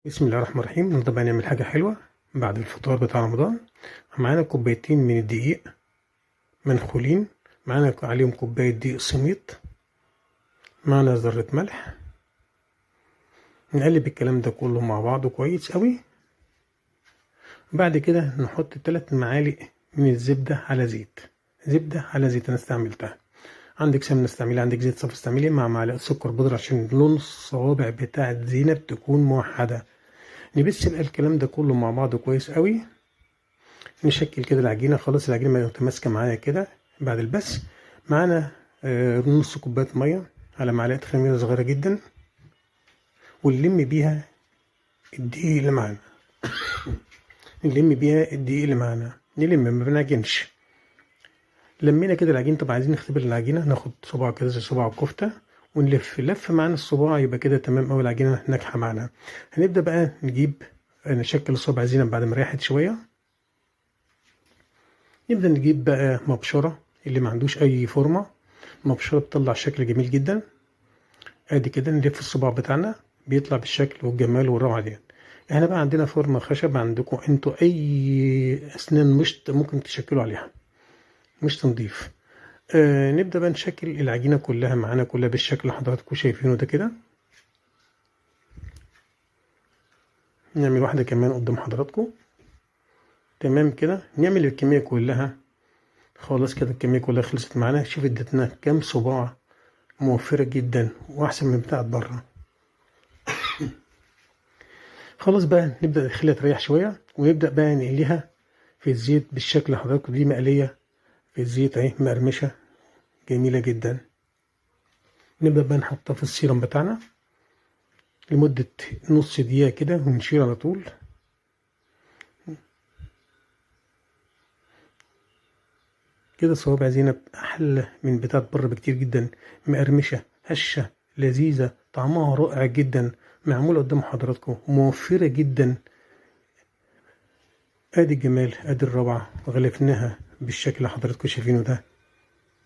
بسم الله الرحمن الرحيم. النهارده بقى نعمل حاجة حلوة بعد الفطار بتاع رمضان. معانا كوبايتين من الدقيق منخولين، معانا عليهم كوباية دقيق سميط، معانا ذرة ملح. نقلب الكلام ده كله مع بعضه كويس قوي. بعد كده نحط 3 معالق من الزبدة على زيت. زبدة على زيت انا استعملتها، عندك سمنة استعملي، عندك زيت صافي استعملي، مع معلقة سكر بودرة عشان لون الصوابع بتاعت زينب تكون موحدة. نبس بقى الكلام ده كله مع بعضه كويس قوي. نشكل كده العجينة. خلاص العجينة ما متماسكة معايا كده بعد البس. معانا نص كوباية مية على معلقة خميرة صغيرة جدا، ونلم بيها الدقيق اللي معانا. نلم ما بنعجنش. لمينا كده العجين. طب عايزين نختبر العجينة، ناخد صباع كده زي صباع الكفتة ونلف لف معانا الصباع، يبقى كده تمام أوي، العجينة ناجحة معانا. هنبدأ بقى نشكل الصبع زينة بعد ما ريحت شوية. نبدأ نجيب بقى مبشرة، اللي ما عندوش أي فورمة مبشرة بتطلع شكل جميل جدا. ادي كده نلف الصباع بتاعنا بيطلع بالشكل والجمال والروعة دي. احنا بقى عندنا فورمة خشب، عندكم انتوا أي أسنان مشط ممكن تشكلوا عليها، مش تنظيف. نبدأ بقى نشكل العجينة كلها معانا كلها بالشكل اللي حضراتكم شايفينه ده كده. نعمل واحدة كمان قدام حضراتكم. تمام كده، نعمل الكمية كلها. خلاص كده الكمية كلها خلصت معانا. شوف ادتنا كام صباع، موفرة جدا وأحسن من بتاعت بره. خلاص بقى نبدأ نخليها تريح شوية، ونبدأ بقى نقليها في الزيت بالشكل اللي حضراتكم دي مقلية في الزيت اهي، مقرمشة جميلة جدا. نبدأ بقى نحطها في السيرم بتاعنا لمدة نص دقيقة كده، ونشيل على طول. كده صوابع زينب أحلى من بتاعت بره بكتير جدا، مقرمشة هشة لذيذة، طعمها رائع جدا، معمولة قدام حضراتكم، موفرة جدا. ادي الجمال، ادي الروعة، غلفناها بالشكل اللي حضراتكم شايفينه ده.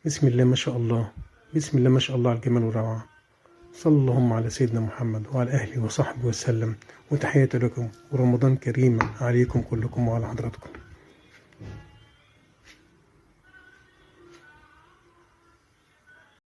بسم الله ما شاء الله، بسم الله ما شاء الله على الجمال والروعة. صلى اللهم على سيدنا محمد وعلى أهله وصحبه وسلم. وتحياتي لكم، ورمضان كريم عليكم كلكم وعلى حضراتكم.